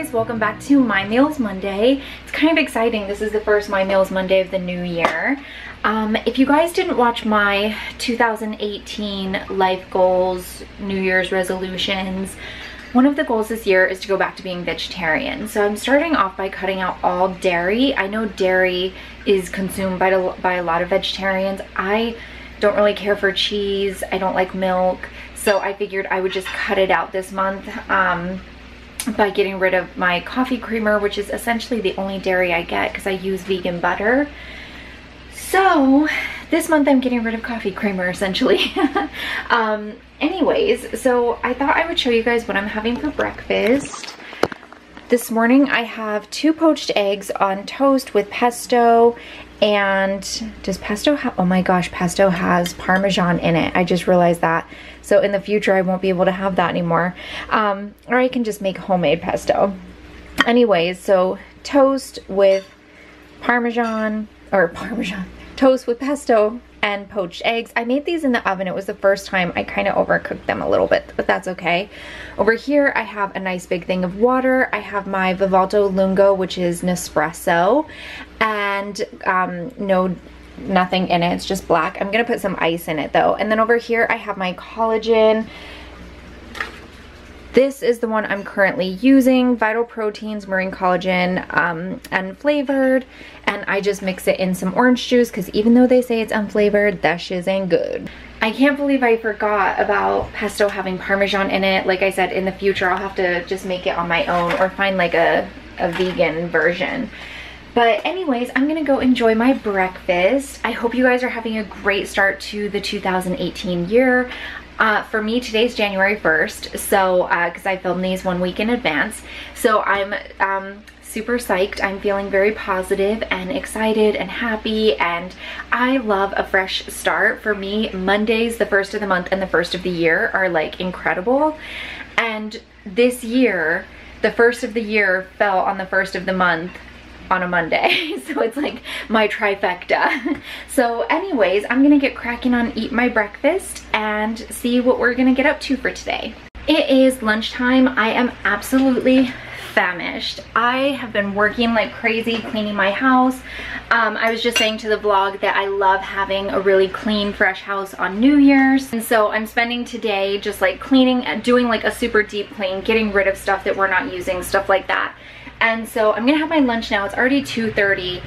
guys, welcome back to My Meals Monday. It's kind of exciting. This is the first My Meals Monday of the new year. If you guys didn't watch my 2018 life goals, New Year's resolutions, one of the goals this year is to go back to being vegetarian. So I'm starting off by cutting out all dairy. I know dairy is consumed by a lot of vegetarians. I don't really care for cheese. I don't like milk. So I figured I would just cut it out this month. By getting rid of my coffee creamer, which is essentially the only dairy I get because I use vegan butter. So this month I'm getting rid of coffee creamer essentially. Anyways, so I thought I would show you guys what I'm having for breakfast. This morning I have 2 poached eggs on toast with pesto. And does pesto have, oh my gosh, pesto has Parmesan in it. I just realized that. So in the future, I won't be able to have that anymore. Or I can just make homemade pesto. Anyways, so toast with toast with pesto and poached eggs. I made these in the oven. It was the first time. I kind of overcooked them a little bit, but that's okay. Over here, I have a nice big thing of water. I have my Vivalto Lungo, which is Nespresso, and nothing in it. It's just black. I'm gonna put some ice in it though. And then over here, I have my collagen. This is the one I'm currently using, Vital Proteins Marine Collagen, unflavored, and I just mix it in some orange juice because even though they say it's unflavored, that shit ain't good. I can't believe I forgot about pesto having Parmesan in it. Like I said, in the future, I'll have to just make it on my own or find like a vegan version. But anyways, I'm gonna go enjoy my breakfast. I hope you guys are having a great start to the 2018 year. For me, today's January 1st, so because I filmed these 1 week in advance, so I'm super psyched. I'm feeling very positive and excited and happy, and I love a fresh start. For me, Mondays, the first of the month and the first of the year are like incredible, and this year, the first of the year fell on the first of the month on a Monday, so it's like my trifecta. So anyways, I'm gonna get cracking on eat my breakfast and see what we're gonna get up to for today. It is lunchtime. I am absolutely famished. I have been working like crazy cleaning my house. I was just saying to the vlog that I love having a really clean, fresh house on New Year's. And so I'm spending today just like cleaning, doing like a super deep clean, getting rid of stuff that we're not using, stuff like that. And so I'm gonna have my lunch now. It's already 2:30.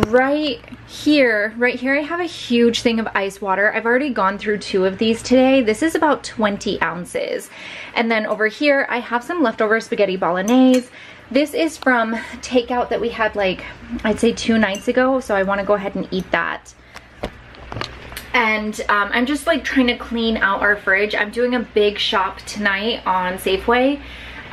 Right here I have a huge thing of ice water. I've already gone through 2 of these today. This is about 20 ounces. And then over here I have some leftover spaghetti bolognese. This is from takeout that we had like, I'd say 2 nights ago. So I wanna go ahead and eat that. And I'm just like trying to clean out our fridge. I'm doing a big shop tonight on Safeway.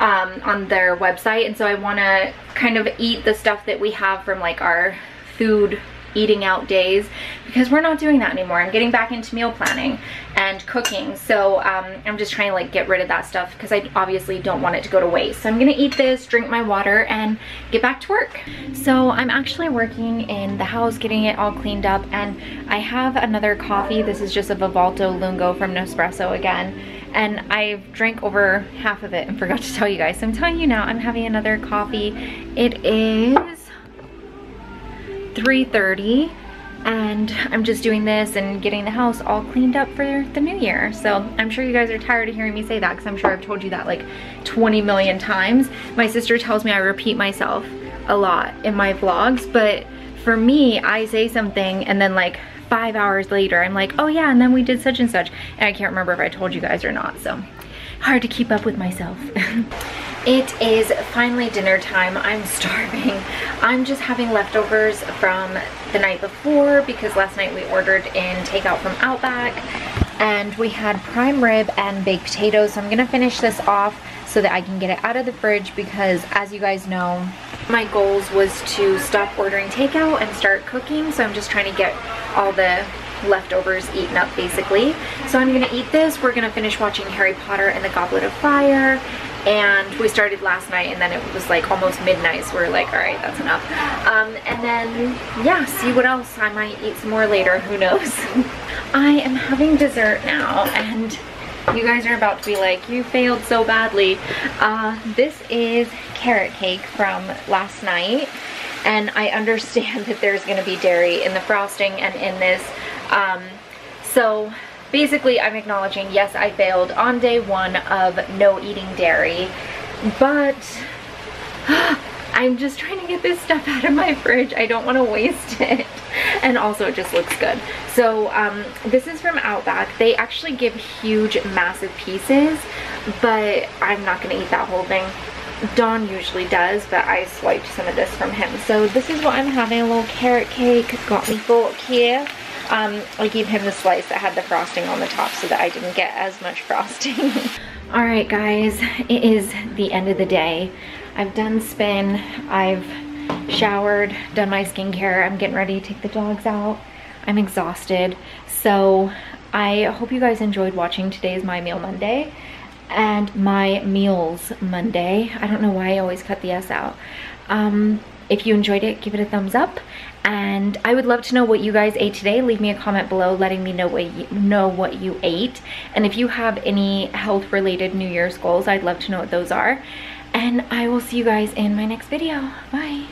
On their website, and so I want to kind of eat the stuff that we have from like our food eating out days, because we're not doing that anymore. I'm getting back into meal planning and cooking, so I'm just trying to like get rid of that stuff because I obviously don't want it to go to waste. So I'm gonna eat this, drink my water, and get back to work. So I'm actually working in the house, getting it all cleaned up, and I have another coffee. This is just a Vivalto Lungo from Nespresso again. And I've drank over half of it and forgot to tell you guys. So I'm telling you now, I'm having another coffee. It is 3:30 and I'm just doing this and getting the house all cleaned up for the new year. So I'm sure you guys are tired of hearing me say that because I'm sure I've told you that like 20 million times. My sister tells me I repeat myself a lot in my vlogs, but for me, I say something and then like 5 hours later, I'm like, oh yeah, and then we did such and such. And I can't remember if I told you guys or not, so hard to keep up with myself. It is finally dinner time. I'm starving. I'm just having leftovers from the night before because last night we ordered in takeout from Outback and we had prime rib and baked potatoes. So I'm gonna finish this off so that I can get it out of the fridge because as you guys know, my goals was to stop ordering takeout and start cooking. So I'm just trying to get all the leftovers eaten up basically. So I'm gonna eat this. We're gonna finish watching Harry Potter and the Goblet of Fire. And we started last night and then it was like almost midnight, so we're like, all right, that's enough. And then yeah, see what else. I might eat some more later, who knows. I am having dessert now and You guys are about to be like, you failed so badly. This is carrot cake from last night, and I understand that there's gonna be dairy in the frosting and in this. So basically I'm acknowledging, yes, I failed on day 1 of no eating dairy, but I'm just trying to get this stuff out of my fridge. I don't want to waste it. And also it just looks good. So this is from Outback. They actually give huge, massive pieces, but I'm not going to eat that whole thing. Don usually does, but I swiped some of this from him. So this is what I'm having, a little carrot cake. Got me fork here. I gave him the slice that had the frosting on the top so that I didn't get as much frosting. Alright guys, it is the end of the day. I've done spin, I've showered, done my skincare, I'm getting ready to take the dogs out. I'm exhausted. So I hope you guys enjoyed watching today's My Meal Monday and My Meals Monday. I don't know why I always cut the S out. If you enjoyed it, give it a thumbs up. And I would love to know what you guys ate today. Leave me a comment below letting me know what you ate. And if you have any health related New Year's goals, I'd love to know what those are. And I will see you guys in my next video. Bye.